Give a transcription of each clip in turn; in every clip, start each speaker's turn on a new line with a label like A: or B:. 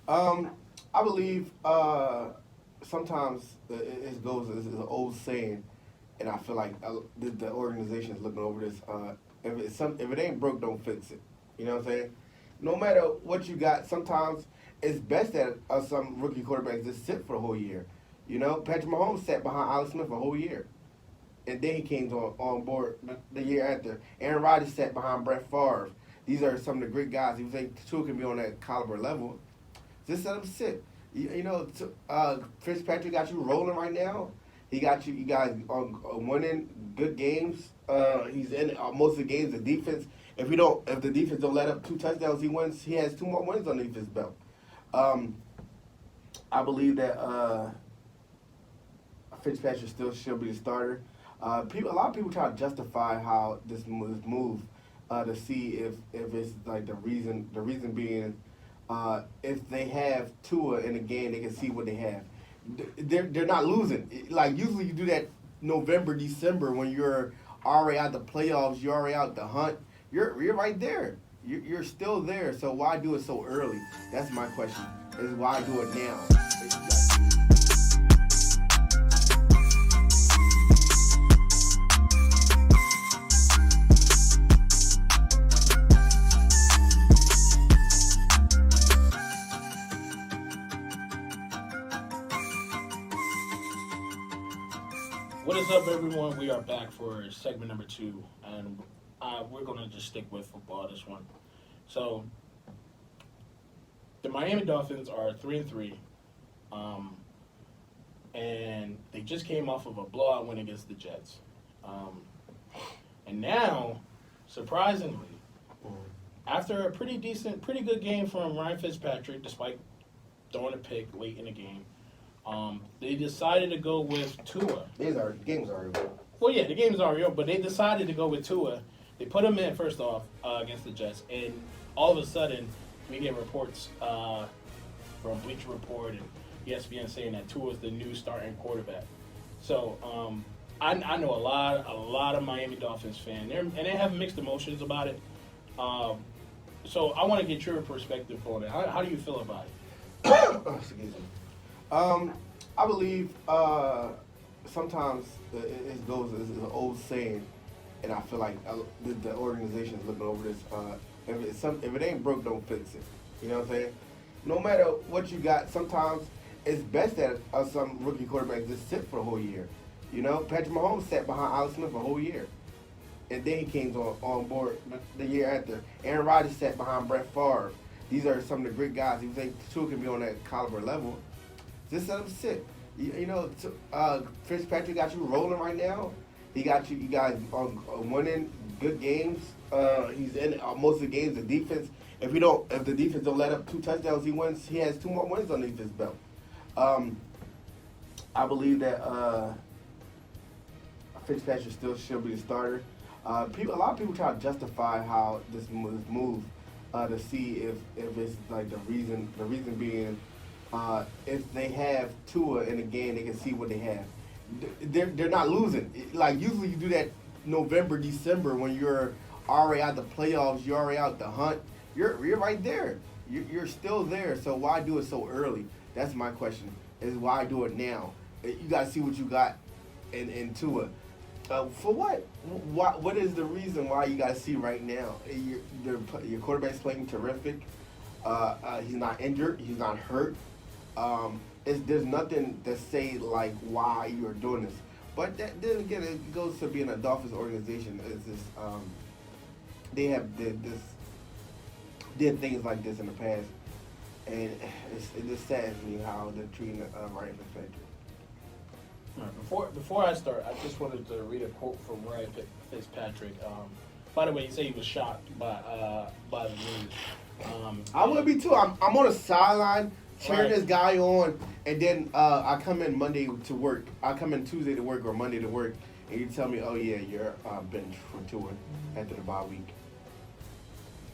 A: Um, I believe sometimes it goes as an old saying, and I feel like the organization is looking over this. If it ain't broke, don't fix it. You know what I'm saying? No matter what you got, sometimes it's best that some rookie quarterbacks just sit for the whole year. You know, Patrick Mahomes sat behind Alex Smith for a whole year, and then he came on board the year after. Aaron Rodgers sat behind Brett Favre. These are some of the great guys. He was like, two can be on that caliber level. Just let him sit. Fitzpatrick got you rolling right now. He got you. You guys are winning good games. He's in most of the games. The defense. If the defense don't let up two touchdowns, he wins. He has two more wins underneath his belt. Um, I believe that Fitzpatrick still should be the starter. A lot of people try to justify how this move to see if it's like the reason. The reason being, if they have Tua in the game, they can see what they have. They're not losing. Like usually you do that November, December when you're already out the playoffs, you're already out the hunt. You're right there. You're still there. So why do it so early? That's my question. Is why do it now?
B: What is up, everyone? We are back for segment number two, and we're going to just stick with football this one. So, the Miami Dolphins are 3-3, and they just came off of a blowout win against the Jets. And now, surprisingly, after a pretty good game from Ryan Fitzpatrick, despite throwing a pick late in the game, they decided to go with Tua.
A: The game's already over.
B: Well, yeah, the game's already over, but they decided to go with Tua. They put him in first off against the Jets, and all of a sudden we get reports from Bleacher Report and ESPN saying that Tua is the new starting quarterback. So I know a lot of Miami Dolphins fans, and they have mixed emotions about it. So I want to get your perspective on it. How do you feel about it?
A: Excuse me. I believe sometimes it goes as an old saying, and I feel like the organization is looking over this. If it ain't broke, don't fix it. You know what I'm saying? No matter what you got, sometimes it's best that some rookie quarterbacks just sit for the whole year. You know, Patrick Mahomes sat behind Alex Smith for a whole year, and then he came on board the year after. Aaron Rodgers sat behind Brett Favre. These are some of the great guys. He was like, two can be on that caliber level. Just let him sit. Fitzpatrick got you rolling right now. He got you. You guys are winning good games. He's in most of the games. The defense. If the defense don't let up two touchdowns, he wins. He has two more wins underneath his belt. I believe that Fitzpatrick still should be the starter. A lot of people try to justify how this move to see if it's like the reason. The reason being, if they have Tua in the game, they can see what they have. They're not losing. Like usually you do that November, December when you're already out the playoffs, you're already out the hunt. You're right there. You're still there. So why do it so early? That's my question. Is why do it now? You got to see what you got in Tua. For what? What is the reason why you got to see right now? Your quarterback's playing terrific. He's not injured. He's not hurt. There's nothing to say like why you're doing this. But then again, it goes to being a Dolphins organization. It's this they have did things like this in the past, and it just saddens me how they're treating Ryan Fitzpatrick.
B: Before I start, I just wanted to read a quote from Ryan Fitzpatrick. By the way, he said he was shocked by the news.
A: I would be too. I'm on a sideline cheering
B: Right.
A: this guy on, and then I come in Monday to work. I come in Tuesday to work or Monday to work, and you tell me, oh yeah, you're bench for Tua after the bye week.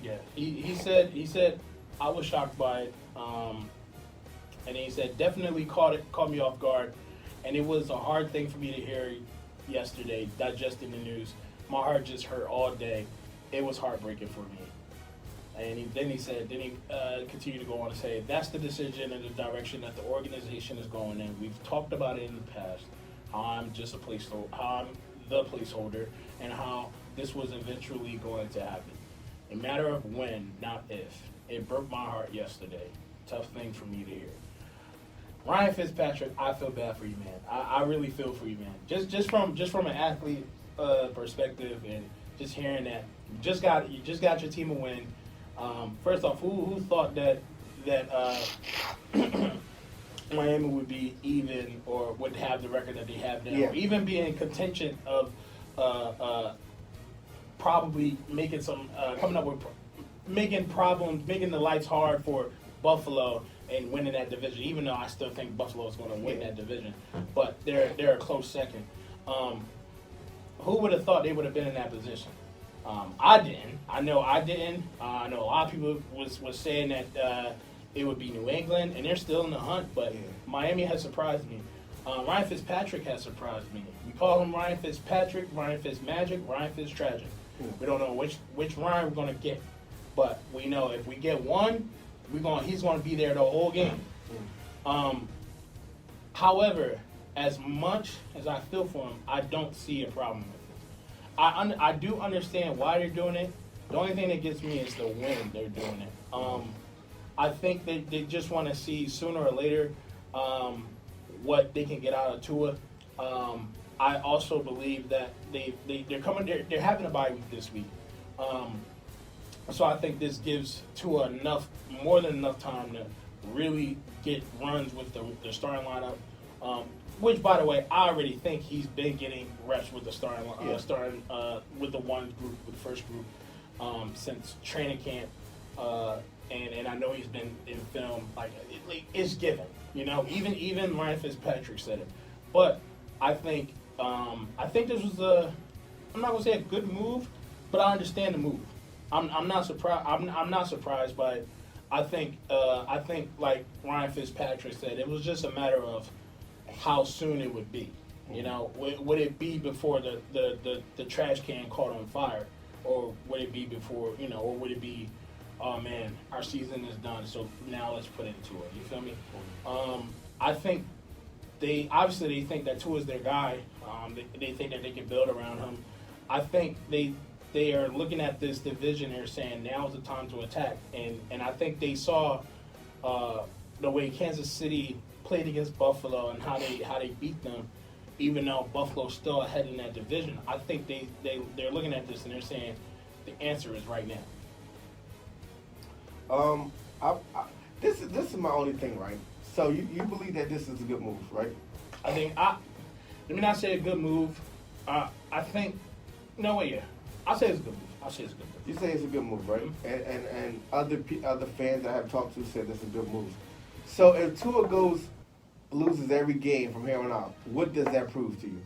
B: Yeah, he said I was shocked by it, and he said definitely caught me off guard, and it was a hard thing for me to hear yesterday, digesting the news. My heart just hurt all day. It was heartbreaking for me. And then he continued to go on to say, that's the decision and the direction that the organization is going in. We've talked about it in the past, how I'm just a placeholder, how I'm the placeholder, and how this was eventually going to happen. A matter of when, not if. It broke my heart yesterday. Tough thing for me to hear. Ryan Fitzpatrick, I feel bad for you, man. I really feel for you, man. Just from an athlete perspective, and just hearing that you just got your team a win. First off, who thought that Miami would be even or would have the record that they have now, or even be in contention of probably making some coming up with making problems, making the lights hard for Buffalo and winning that division, even though I still think Buffalo is going to win that division. But they're a close second. Who would have thought they would have been in that position? I didn't. I know I didn't. I know a lot of people was saying that it would be New England, and they're still in the hunt. But Miami has surprised me. Ryan Fitzpatrick has surprised me. We call him Ryan Fitzpatrick, Ryan Fitzmagic, Ryan Fitztragic. We don't know which Ryan we're going to get. But we know if we get one, he's going to be there the whole game. However, as much as I feel for him, I don't see a problem with it. I do understand why they're doing it. The only thing that gets me is the when they're doing it. I think they just want to see sooner or later what they can get out of Tua. I also believe that they're having a bye week this week. So I think this gives Tua more than enough time to really get runs with the starting lineup. Which, by the way, I already think he's been getting reps with the starting with the one group, with the first group, since training camp. And I know he's been in film. It's given, Even Ryan Fitzpatrick said it. But I think this was I'm not gonna say a good move, but I understand the move. I'm not surprised. I'm not surprised by it. I think like Ryan Fitzpatrick said, it was just a matter of how soon it would be. Would it be before the trash can caught on fire, or would it be before or would it be, oh man, our season is done, so now let's put it into it. You feel me? I think they think that Tua is their guy. They think that they can build around him. I think they are looking at this division and saying now is the time to attack. And I think they saw the way Kansas City played against Buffalo and how they beat them, even though Buffalo's still ahead in that division. I think they're looking at this and they're saying the answer is right now.
A: This is my only thing, right? So you believe that this is a good move, right?
B: I think let me not say a good move. I think I'll say it's a good move.
A: You say it's a good move, right?
B: Mm-hmm.
A: And other fans I have talked to said this is a good move. So if Tua loses every game from here on out, what does that prove to you?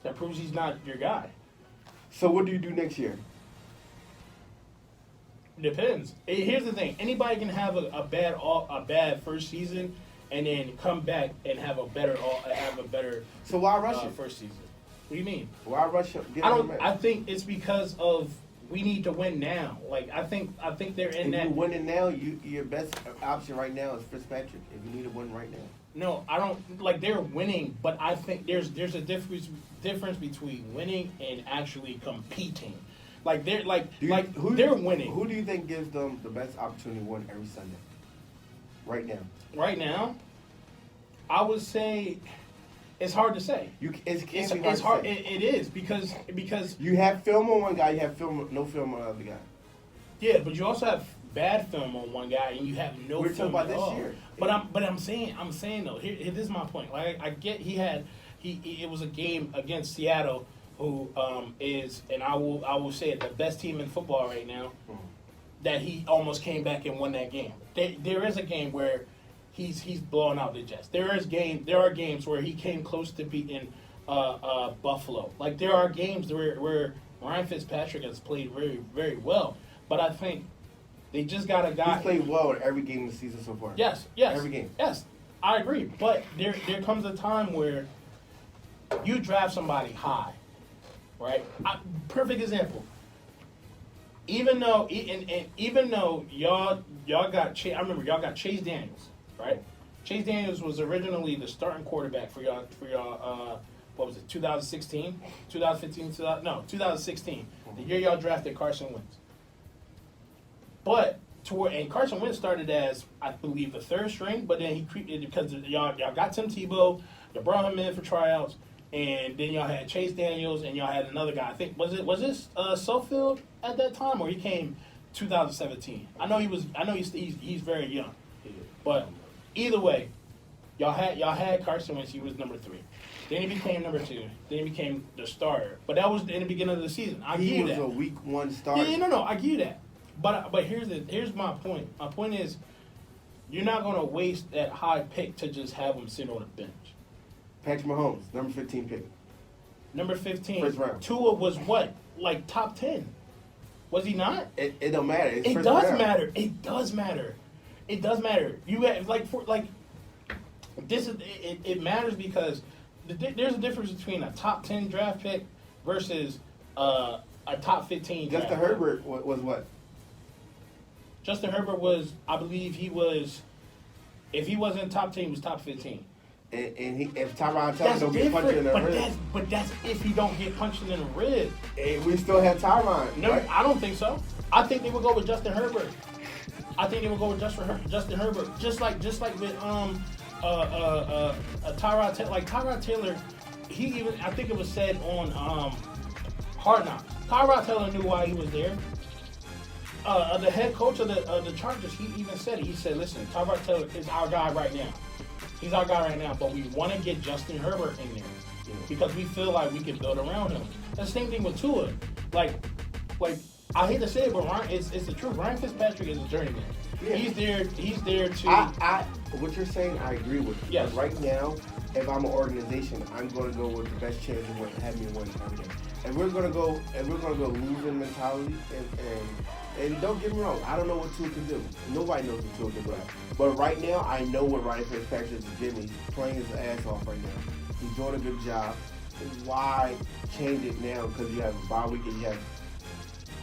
B: That proves he's not your guy.
A: So what do you do next year?
B: Depends. Here's the thing: anybody can have a bad first season, and then come back and have a better.
A: So why rush it?
B: First season? What do you mean?
A: Why rush it?
B: I think it's because of we need to win now. I think they're in that.
A: If you're winning now, your best option right now is Fitzpatrick. If you need to win right now.
B: No, I don't they're winning, but I think there's a difference between winning and actually competing. They're winning.
A: Who do you think gives them the best opportunity to win every Sunday? Right now.
B: Right now, I would say it's hard to say. It's hard. It is because
A: you have film on one guy, you have no film on the other guy.
B: Yeah, but you also have bad film on one guy, and you have no film
A: about
B: at all.
A: This year.
B: But I'm saying though. Here this is my point. I get it was a game against Seattle, who is, and I will say it, the best team in football right now. That he almost came back and won that game. There is a game where he's blowing out the Jets. There are games where he came close to beating Buffalo. There are games where Ryan Fitzpatrick has played very, very well. But I think they just got a guy.
A: He's played well in every game this season so far.
B: Yes.
A: Every game.
B: Yes, I agree. But there comes a time where you draft somebody high, right? Perfect example. even though even though y'all got I remember y'all got Chase Daniels, right? Chase Daniels was originally the starting quarterback for y'all what was it, 2016, 2015, 2016, the year y'all drafted Carson Wentz. But and Carson Wentz started as, I believe, the third string, but then he creeped because y'all got Tim Tebow, you brought him in for tryouts, and then y'all had Chase Daniels, and y'all had another guy. I think was this Suffield at that time, or he came 2017. I know he's very young, but either way, y'all had Carson Wentz. He was number 3. Then he became number 2. Then he became the starter. But that was in the beginning of the season.
A: He was a week 1 starter.
B: Yeah, no, I give you that. But here's my point. My point is, you're not gonna waste that high pick to just have him sit on the bench.
A: Patrick Mahomes, number 15 pick.
B: Number 15.
A: First round.
B: Tua was what? Like top 10. Was he not?
A: It don't matter. It's
B: It
A: first
B: does
A: round.
B: matter. It does matter. It does matter. You have it matters because there's a difference between a top 10 draft pick versus a top 15 draft
A: Justin
B: pick.
A: Herbert was what?
B: Justin Herbert was, I believe he was, if he wasn't top 10, he was top 15.
A: And if Tyron Taylor
B: That's
A: don't get punched in
B: different,
A: the rib,
B: but that's if he don't get punched in the rib.
A: and we still have Tyron.
B: No,
A: right?
B: I don't think so. I think they would go with Justin Herbert. I think they would go with Justin Herbert, just like with Tyrod Taylor. Like Tyrod Taylor, he even, I think it was said on Hard Knocks. Tyrod Taylor knew why he was there. The head coach of the Chargers, he even said it. He said, "Listen, Tyrod Taylor is our guy right now. He's our guy right now, but we want to get Justin Herbert in there because we feel like we can build around him." That's the same thing with Tua. Like I hate to say it, but it's the truth. Ryan Fitzpatrick is a journeyman.
A: Yeah.
B: He's there to.
A: What you're saying, I agree with.
B: Yes.
A: But right now, if I'm an organization, I'm going to go with the best chance of having me win every game. And we're going to go losing mentality. And don't get me wrong, I don't know what Tua can do. Nobody knows what Tua can do. But right now, I know what Ryan Fitzpatrick is giving. He's playing his ass off right now. He's doing a good job. Why change it now? Because you have a bye week and you have.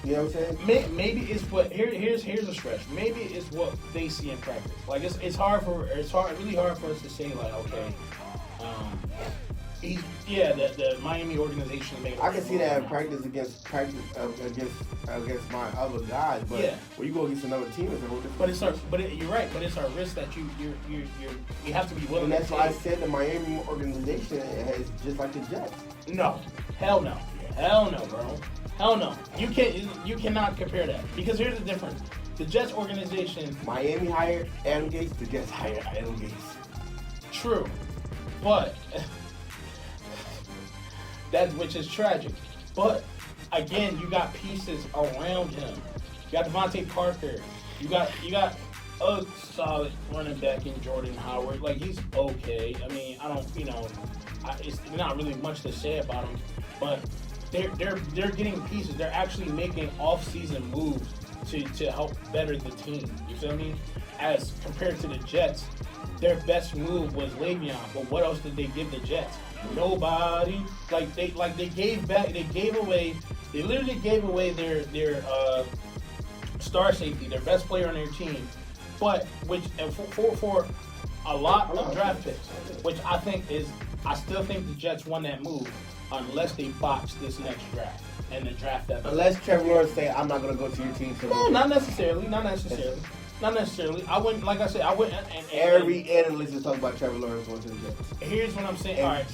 A: You know what I'm saying?
B: Maybe it's what here's a stretch. Maybe it's what they see in practice. Like it's really hard for us to say like, okay, the Miami organization made.
A: I can see that in practice against my other guys, but when you go against another team, it's a whole different.
B: You're right. But it's a risk that you have to be willing.
A: And that's
B: to
A: why I
B: take.
A: said the Miami organization is just like the Jets.
B: No, hell no, bro. Hell no. You cannot compare that because here's the difference. The Jets organization.
A: Miami hired Adam Gates. The Jets hired Adam Gates.
B: True, but which is tragic. But again, you got pieces around him. You got Devontae Parker. You got a solid running back in Jordan Howard. Like he's okay. I mean, it's not really much to say about him, but. They're getting pieces. They're actually making off-season moves to help better the team. You feel me? As compared to the Jets, their best move was Le'Veon. But what else did they give the Jets? Nobody. They literally gave away their star safety, their best player on their team. But for a lot of draft picks, which I still think the Jets won that move. Unless they botch this next draft and the draft that.
A: Unless Trevor Lawrence say, "I'm not going to go to your team."
B: No, not necessarily. I wouldn't. Like I said, I wouldn't. And
A: every analyst is talking about Trevor Lawrence going to the Jets.
B: Here's what I'm saying.
A: And
B: all right,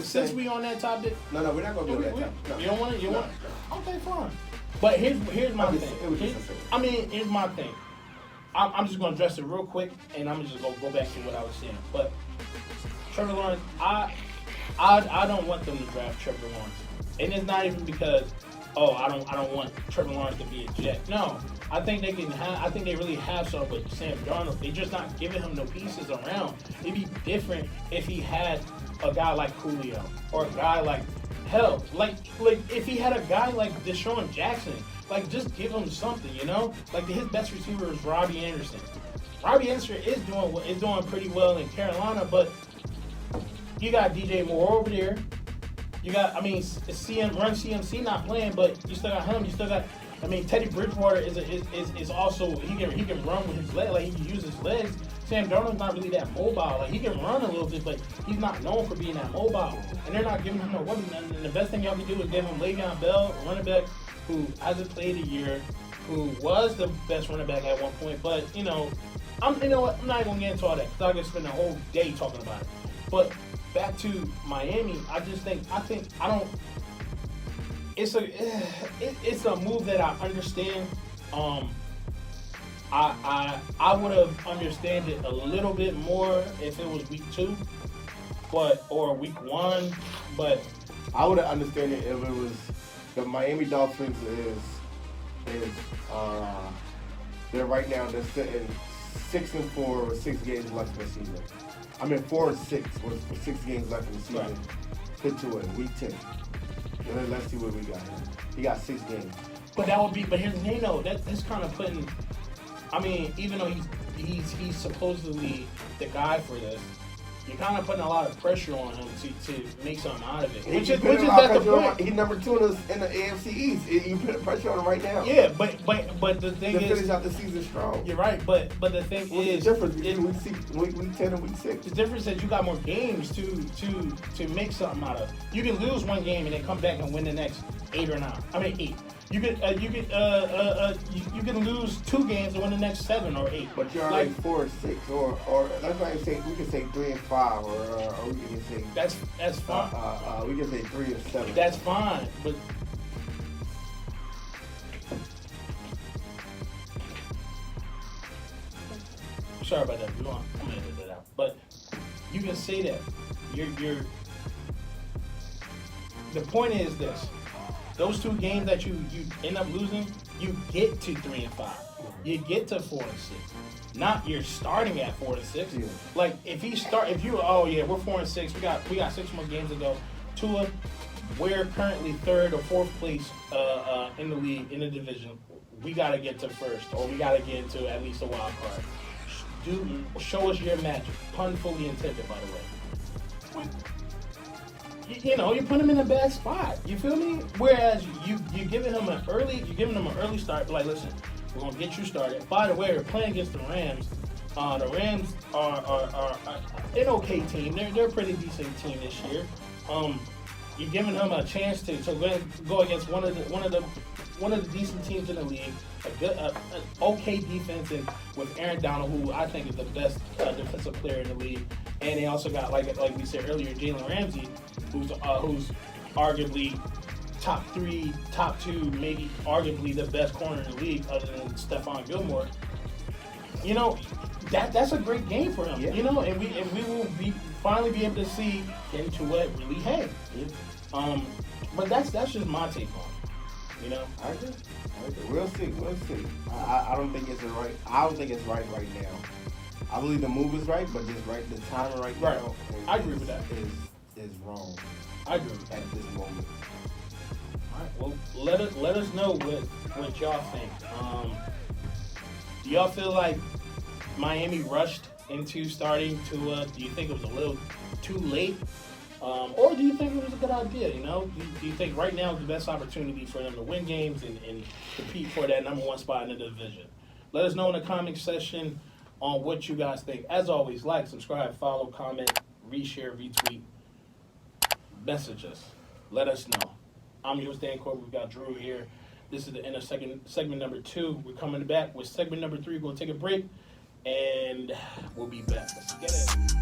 B: since we on that topic.
A: No, we're not going to be on that topic. No.
B: You don't want it. You want it? Okay, fine. But here's my thing. Here's my thing. I'm just going to address it real quick, and I'm just going to go back to what I was saying. But Trevor Lawrence, I don't want them to draft Trevor Lawrence, and it's not even because, I don't want Trevor Lawrence to be a Jet. No, I think they can. I think they really have some with Sam Darnold. They're just not giving him no pieces around. It'd be different if he had a guy like Julio or a guy like if he had a guy like Deshaun Jackson. Like just give him something, you know. Like his best receiver is Robbie Anderson. Robbie Anderson is doing pretty well in Carolina, but. You got DJ Moore over there. You got, CMC not playing, but you still got him. You still got I mean, Teddy Bridgewater is also he can run with his leg, like he can use his legs. Sam Darnold's not really that mobile. Like he can run a little bit, but he's not known for being that mobile. And they're not giving him no weapons. And the best thing y'all can do is give him Le'Veon Bell, a running back who hasn't played a year, who was the best running back at one point. But you know what? I'm not even gonna get into all that because I could spend a whole day talking about it. But back to Miami, I don't. It's a move that I understand. I would have understood it a little bit more if it was week 2, or week 1, but
A: I would have understood it if it was the Miami Dolphins they're right now they're sitting 6-4 with 6 games left in the season. I mean 4-6 with 6 games left in the season.
B: Right.
A: Hit to it week 10. And then let's see what we got here. He got 6 games.
B: But here's the thing though, that's kind of putting. I mean, even though he's supposedly the guy for this, you're kind of putting a lot of pressure on him to make something out of it. Which is at the point.
A: He's number 2 in the AFC East. You put pressure on him right now.
B: Yeah, but the thing is,
A: finish out the season strong.
B: You're right, but the thing is,
A: the difference between week 10 and week 6?
B: The difference is you got more games to make something out of. You can lose one game and then come back and win the next 8 or 9. I mean 8. You can lose 2 games and win the next 7 or 8.
A: But you're like 4-6, or that's why I say we can say 3-5, or we can say
B: that's fine.
A: We can say 3-7.
B: That's fine, but sorry about that. I'm gonna edit that out. But you can say that. You're. The point is this. Those 2 games that you end up losing, you get to 3-5. You get to 4-6. Not you're starting at 4-6.
A: Yeah.
B: Like we're 4-6. We got 6 more games to go. Tua, we're currently 3rd or 4th place in the league, in the division. We gotta get to 1st, or we gotta get into at least a wild card. Show us your magic. Pun fully intended, by the way. You put him in a bad spot. You feel me? Whereas you're giving him an early start. Like, listen, we're gonna get you started. By the way, we're playing against the Rams. The Rams are an okay team. They're a pretty decent team this year. You're giving him a chance to go against one of the decent teams in the league. An okay defense, and with Aaron Donald, who I think is the best defensive player in the league. And they also got, like we said earlier, Jalen Ramsey, who's arguably top 3, top 2, maybe arguably the best corner in the league, other than Stephon Gilmore. That's a great game for him.
A: Yeah.
B: And we will finally be able to see into what really had.
A: Yeah.
B: But that's just my take on it.
A: I agree. We'll see. I don't think it's right. I don't think it's right now. I believe the move is right, but the timing right now.
B: I agree with that.
A: Is wrong.
B: I agree with that.
A: At this moment.
B: All right. Well, let us know what y'all think. Do y'all feel like Miami rushed into starting Tua? Do you think it was a little too late? Or do you think it was a good idea? Do you think right now is the best opportunity for them to win games and compete for that number 1 spot in the division? Let us know in the comment section on what you guys think. As always, like, subscribe, follow, comment, reshare, retweet, message us. Let us know. I'm your host, Dan Corbin. We've got Drew here. This is the end of segment number 2. We're coming back with segment number 3. We're going to take a break, and we'll be back. Let's get it.